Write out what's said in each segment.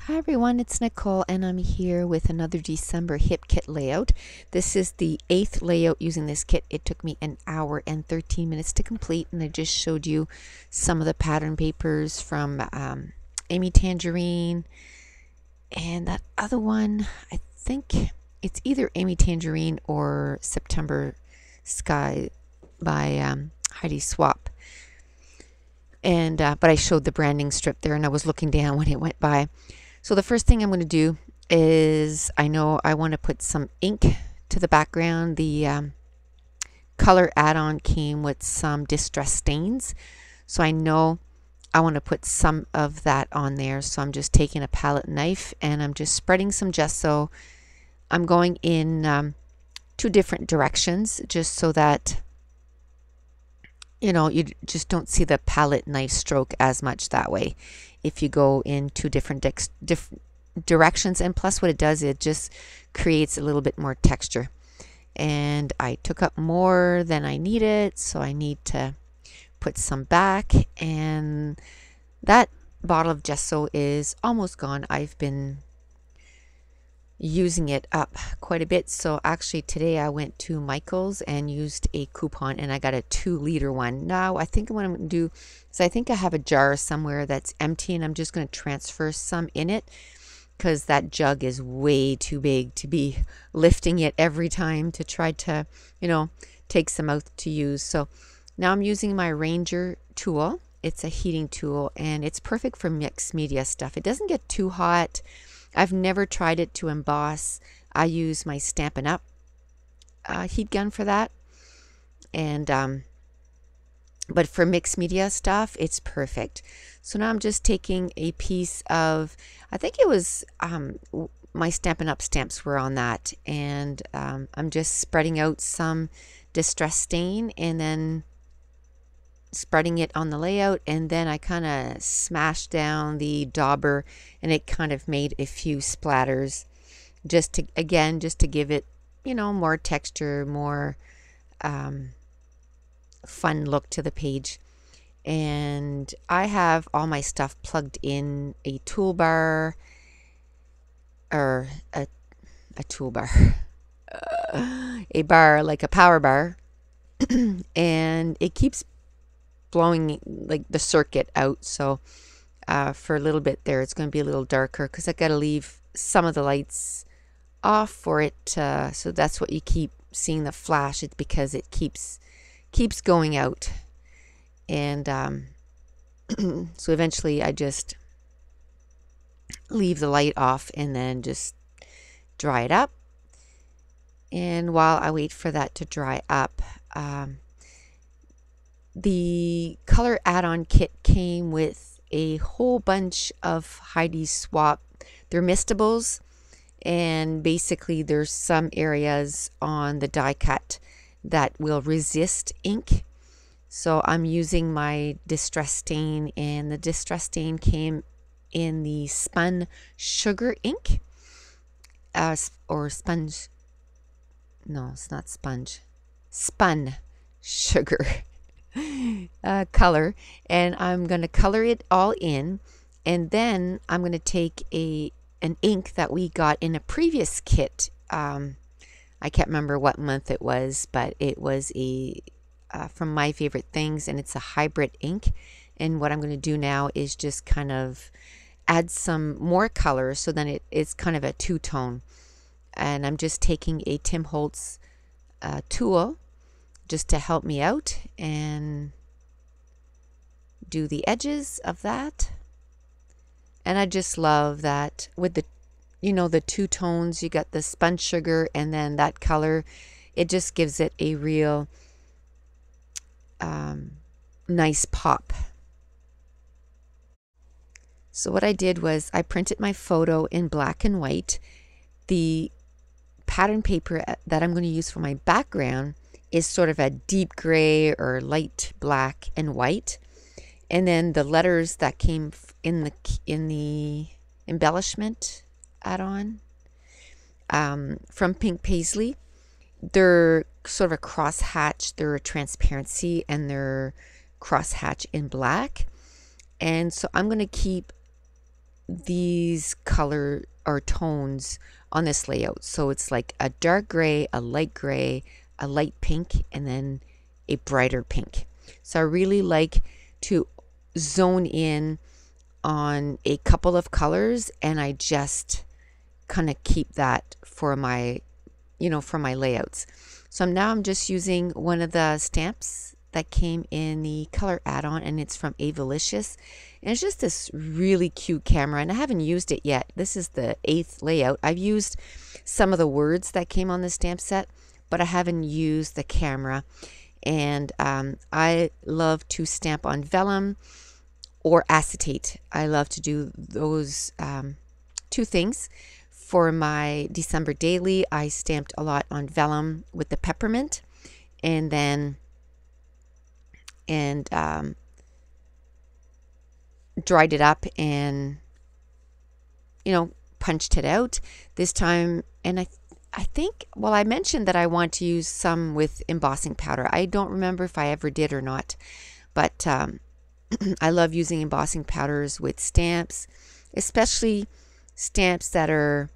Hi everyone, it's Nicole and I'm here with another December hip kit layout. This is the 8th layout using this kit. It took me an hour and 13 minutes to complete, and I just showed you some of the pattern papers from Amy Tangerine, and that other one, I think it's either Amy Tangerine or September Sky by Heidi Swap. And but I showed the branding strip there and I was looking down when it went by. So the first thing I'm going to do is, I know I want to put some ink to the background. The color add-on came with some distress stains, so I know I want to put some of that on there. So I'm just taking a palette knife and I'm just spreading some gesso. I'm going in 2 different directions just so that you just don't see the palette knife stroke as much that way if you go in 2 different directions. And plus what it does, it just creates a little bit more texture. And I took up more than I needed, so I need to put some back. And that bottle of gesso is almost gone. I've been using it up quite a bit. So actually today I went to Michael's and used a coupon and I got a 2-liter one. Now I think what I'm going to do is, I think I have a jar somewhere that's empty and I'm just going to transfer some in it, because that jug is way too big to be lifting it every time to try to take some out to use. So now I'm using my Ranger tool. It's a heating tool and it's perfect for mixed media stuff. It doesn't get too hot. I've never tried it to emboss. I use my Stampin' Up! Heat gun for that. And but for mixed media stuff, it's perfect. So now I'm just taking a piece of, I think it was my Stampin' Up! Stamps were on that. And I'm just spreading out some distress stain and then spreading it on the layout, and then I kind of smashed down the dauber and it kind of made a few splatters just to give it more texture, more fun look to the page. And I have all my stuff plugged in a toolbar, or a toolbar, a bar, like a power bar, and it keeps blowing like the circuit out. So for a little bit there it's going to be a little darker because I got to leave some of the lights off for it, so that's what you keep seeing the flash. It's because it keeps going out. And so eventually I just leave the light off and then just dry it up. And while I wait for that to dry up, the color add-on kit came with a whole bunch of Heidi Swap. They're mistables, and basically there's some areas on the die cut that will resist ink. So I'm using my distress stain, and the distress stain came in the spun sugar ink, or sponge. No, it's not sponge. Spun sugar color, and I'm going to color it all in, and then I'm going to take an ink that we got in a previous kit. I can't remember what month it was, but it was from My Favorite Things, and it's a hybrid ink. And what I'm going to do now is just kind of add some more color, so then it's kind of a 2-tone. And I'm just taking a Tim Holtz tool just to help me out and do the edges of that. And I just love that with the the 2 tones, you got the spun sugar and then that color. It just gives it a real nice pop. So what I did was I printed my photo in black and white. The pattern paper that I'm going to use for my background is sort of a deep gray or light black and white. And then the letters that came in the embellishment add-on from Pink Paisley, they're sort of a crosshatch. They're a transparency, and they're crosshatch in black. And so I'm going to keep these color or tones on this layout. So it's like a dark gray, a light pink, and then a brighter pink. So I really like to zone in on a couple of colors, and I just kind of keep that for my, for my layouts. So now I'm just using one of the stamps that came in the color add-on, and it's from Embellishments, and it's just this really cute camera, and I haven't used it yet. This is the 8th layout. I've used some of the words that came on the stamp set, but I haven't used the camera. And I love to stamp on vellum or acetate. I love to do those two things. For my December daily, I stamped a lot on vellum with the peppermint, and then dried it up and punched it out this time. And I think, well, I mentioned that I want to use some with embossing powder. I don't remember if I ever did or not, but I love using embossing powders with stamps, especially stamps that are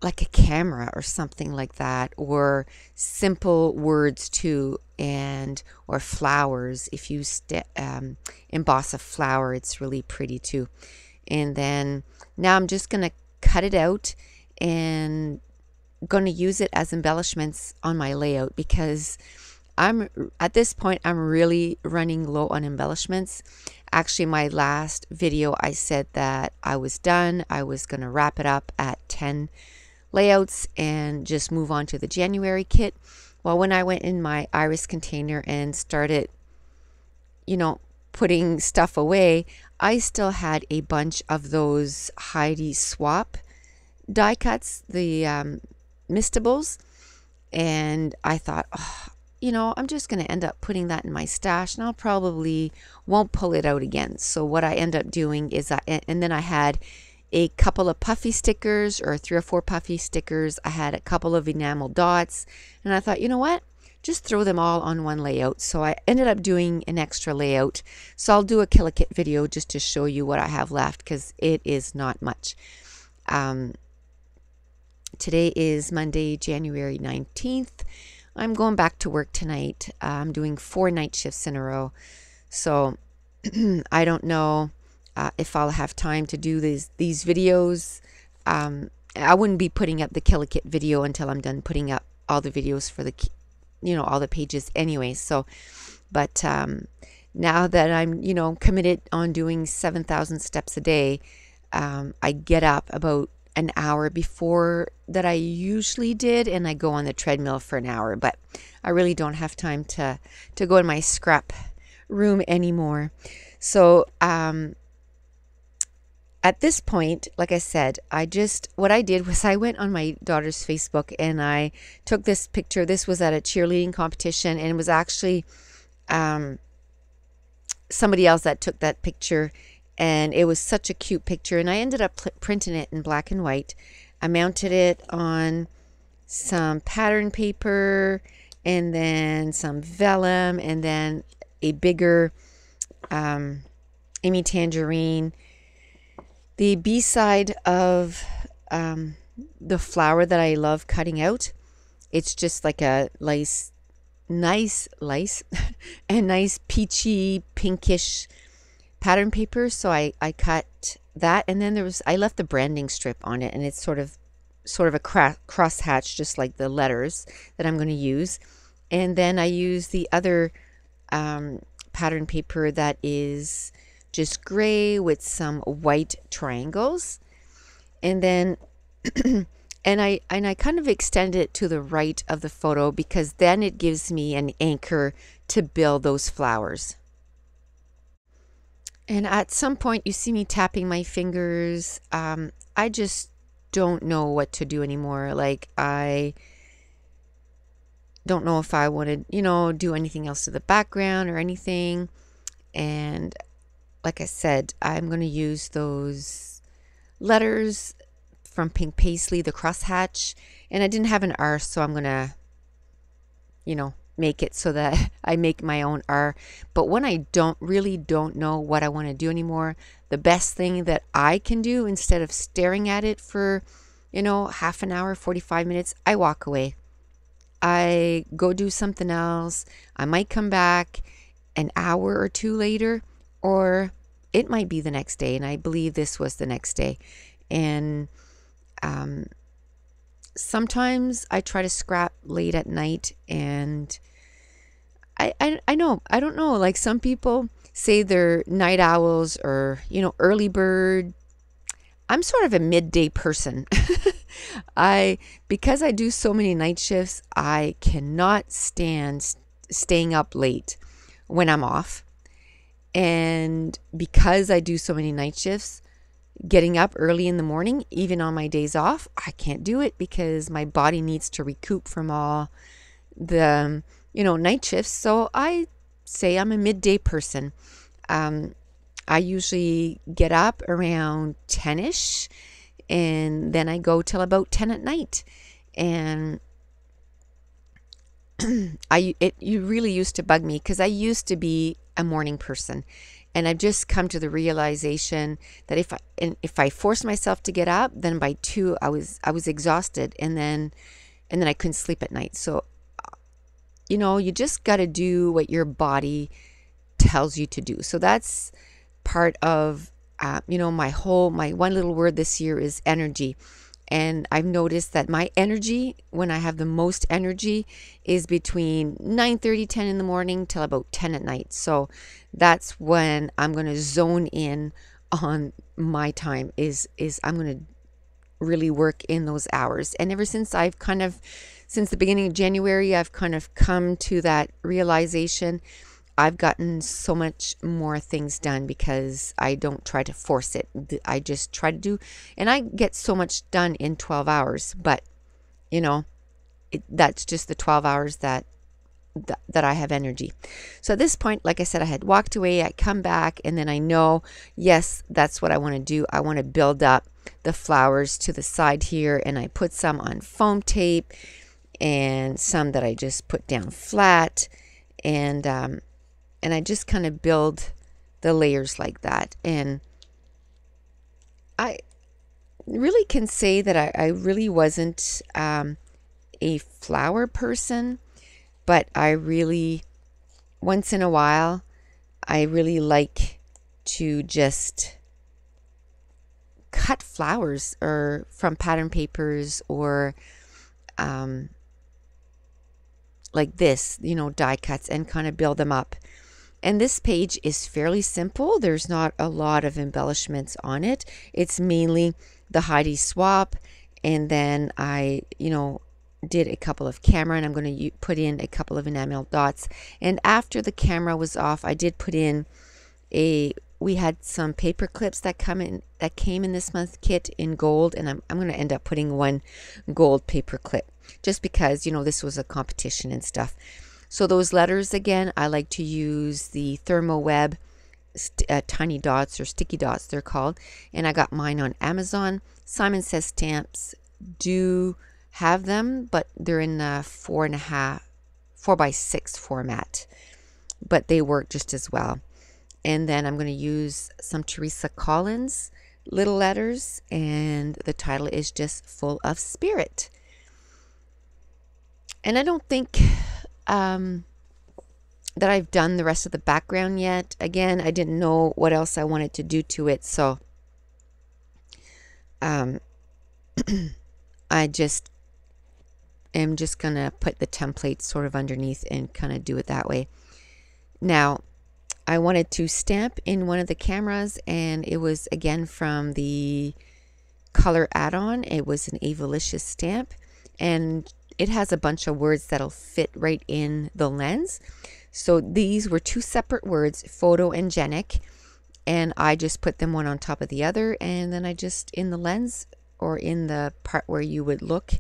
like a camera or something like that, or simple words too, or flowers. If you emboss a flower, it's really pretty too. And then now I'm just going to cut it out and going to use it as embellishments on my layout, because at this point I'm really running low on embellishments. Actually, my last video I said that I was done. I was going to wrap it up at 10 layouts and just move on to the January kit. Well, when I went in my iris container and started putting stuff away, I still had a bunch of those Heidi Swap die cuts, the mistables, and I thought, I'm just going to end up putting that in my stash, and I'll probably won't pull it out again. So what I end up doing is and then I had a couple of puffy stickers, or 3 or 4 puffy stickers. I had a couple of enamel dots, and I thought, you know what? Just throw them all on one layout. So I ended up doing an extra layout. So I'll do a Kit video just to show you what I have left, because it is not much. Today is Monday, January 19th. I'm going back to work tonight. I'm doing 4 night shifts in a row. So I don't know if I'll have time to do these videos. I wouldn't be putting up the Kit video until I'm done putting up all the videos for the, all the pages anyway. So, but now that I'm, committed on doing 7,000 steps a day, I get up about an hour before that I usually did, and I go on the treadmill for an hour. But I really don't have time to go in my scrap room anymore. So at this point, like I said, what I did was I went on my daughter's Facebook and I took this picture. This was at a cheerleading competition, and it was actually somebody else that took that picture, and it was such a cute picture, and I ended up printing it in black and white. I mounted it on some pattern paper, and then some vellum, and then a bigger Amy Tangerine. The B-side of the flower that I love cutting out, it's just like a nice peachy pinkish pattern paper. So I cut that, and then I left the branding strip on it, and it's sort of a cross hatch, just like the letters that I'm going to use. And then I use the other pattern paper that is just gray with some white triangles, and then and I kind of extend it to the right of the photo, because then it gives me an anchor to build those flowers. And at some point you see me tapping my fingers. I just don't know what to do anymore. Like, I don't know if I want to, do anything else to the background or anything. And like I said, I'm going to use those letters from Pink Paisley, the crosshatch. And I didn't have an R, so I'm going to, make it so that I make my own R. But when I really don't know what I want to do anymore, the best thing that I can do, instead of staring at it for, half an hour, 45 minutes, I walk away. I go do something else. I might come back an hour or two later, or it might be the next day. And I believe this was the next day. And sometimes I try to scrap late at night, and I know, I don't know, like some people say they're night owls or, early bird. I'm sort of a midday person. Because I do so many night shifts, I cannot stand staying up late when I'm off. And because I do so many night shifts, getting up early in the morning, even on my days off, I can't do it because my body needs to recoup from all the, night shifts. So I say I'm a midday person. I usually get up around 10ish, and then I go till about 10 at night. And it really used to bug me because I used to be a morning person. And I've just come to the realization that if I forced myself to get up, then by 2 I was exhausted, and then I couldn't sleep at night. So you just got to do what your body tells you to do. So that's part of my one little word this year is energy. And I've noticed that my energy, when I have the most energy, is between 9:30, 10 in the morning till about 10 at night. So that's when I'm going to zone in on my time, is I'm going to really work in those hours. And ever since since the beginning of January, I've kind of come to that realization. I've gotten so much more things done because I don't try to force it. I just try to do, and I get so much done in 12 hours, but that's just the 12 hours that I have energy. So at this point, like I said, I had walked away, I come back, and then I know, yes, that's what I want to do. I want to build up the flowers to the side here, and I put some on foam tape and some that I just put down flat, and I just kind of build the layers like that. And I really can say that I really wasn't a flower person, but I really, once in a while, I really like to just cut flowers or from pattern papers, or like this, die cuts, and kind of build them up. And this page is fairly simple. There's not a lot of embellishments on it. It's mainly the Heidi swap, and then I, did a couple of camera, and I'm going to put in a couple of enamel dots. And after the camera was off, I did put in we had some paper clips that came in this month's kit in gold, and I'm going to end up putting one gold paper clip just because, this was a competition and stuff. So those letters, again, I like to use the Thermo Web tiny dots, or sticky dots they're called, and I got mine on Amazon. Simon Says Stamps do have them, but they're in the 4x6 format, but they work just as well. And then I'm going to use some Teresa Collins little letters, and the title is just Full of Spirit. And I don't think that I've done the rest of the background yet. Again, I didn't know what else I wanted to do to it, so I just am just gonna put the template sort of underneath and kind of do it that way. Now, I wanted to stamp in one of the cameras, and it was again from the color add-on. It was an Avalicious stamp, and it has a bunch of words that'll fit right in the lens. So these were two separate words, photogenic, and I just put them one on top of the other, and then I just, in the lens, or in the part where you would look,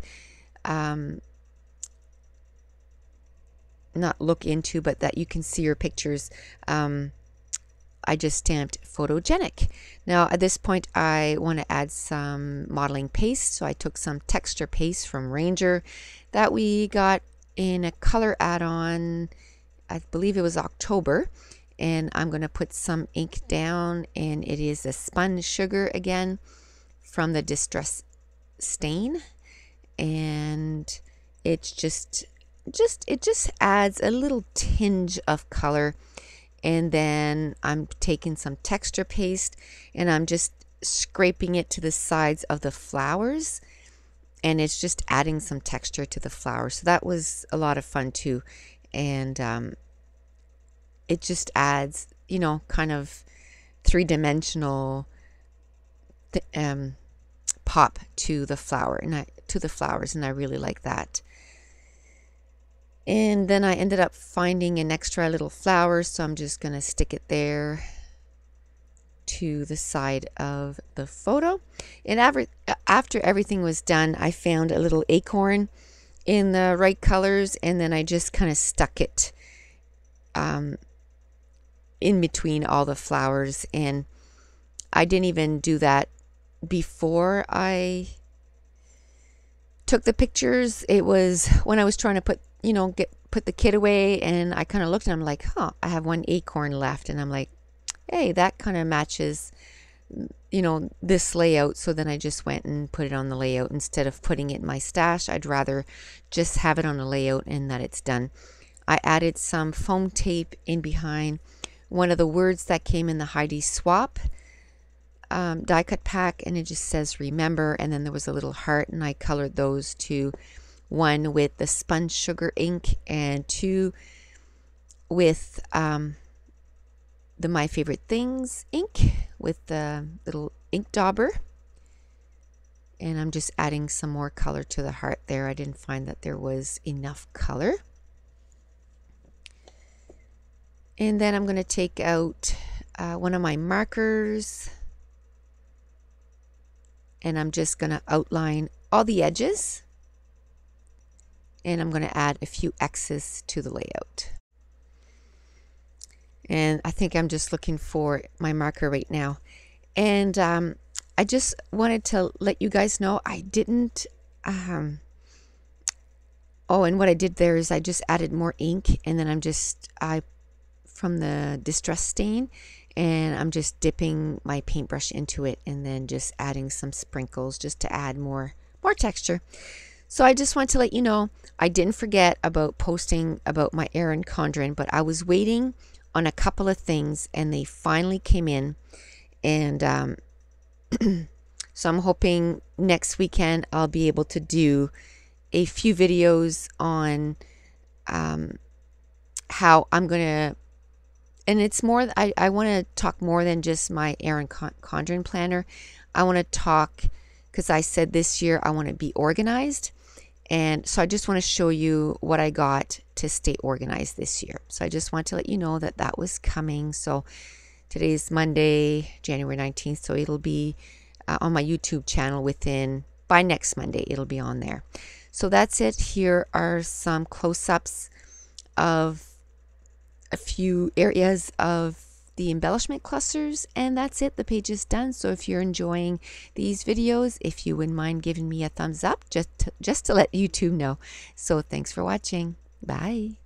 not look into, but that you can see your pictures, I just stamped photogenic. Now at this point I want to add some modeling paste, so I took some texture paste from Ranger that we got in a color add-on, I believe it was October, and I'm going to put some ink down, and it is a spun sugar again from the Distress Stain, and it's just adds a little tinge of color. And then I'm taking some texture paste and I'm just scraping it to the sides of the flowers, and it's just adding some texture to the flowers. So that was a lot of fun too, and it just adds, you know, kind of three-dimensional pop to the flowers, and I really like that. And then I ended up finding an extra little flower, so I'm just going to stick it there to the side of the photo. And after everything was done, I found a little acorn in the right colors, and then I just kind of stuck it in between all the flowers. And I didn't even do that before I took the pictures. It was when I was trying to put the kit away, and I kind of looked and I'm like, I have one acorn left, and I'm like, hey, that kind of matches, you know, this layout. So then I just went and put it on the layout instead of putting it in my stash. I'd rather just have it on the layout and that it's done. I added some foam tape in behind one of the words that came in the Heidi Swap die cut pack, and it just says remember, and then there was a little heart, and I colored those two, one with the spun sugar ink and two with the My Favorite Things ink with the little ink dauber. And I'm just adding some more color to the heart there. I didn't find that there was enough color. And then I'm going to take out one of my markers, and I'm just going to outline all the edges, and I'm going to add a few X's to the layout. And I think I'm just looking for my marker right now. And I just wanted to let you guys know I didn't and what I did there is I just added more ink, and then I from the Distress Stain, and I'm just dipping my paintbrush into it and then just adding some sprinkles just to add more texture. So I just want to let you know I didn't forget about posting about my Erin Condren, but I was waiting on a couple of things and they finally came in, and so I'm hoping next weekend I'll be able to do a few videos on how I'm gonna, and it's more, I want to talk more than just my Erin Condren planner. I want to talk, because I said this year I want to be organized, and so I just want to show you what I got to stay organized this year. So I just want to let you know that that was coming. So today's Monday, January 19th, so it'll be on my YouTube channel by next Monday, it'll be on there. So that's it. Here are some close-ups of a few areas of the embellishment clusters, and that's it. The page is done. So if you're enjoying these videos, if you wouldn't mind giving me a thumbs up, just to let YouTube know. So thanks for watching. Bye.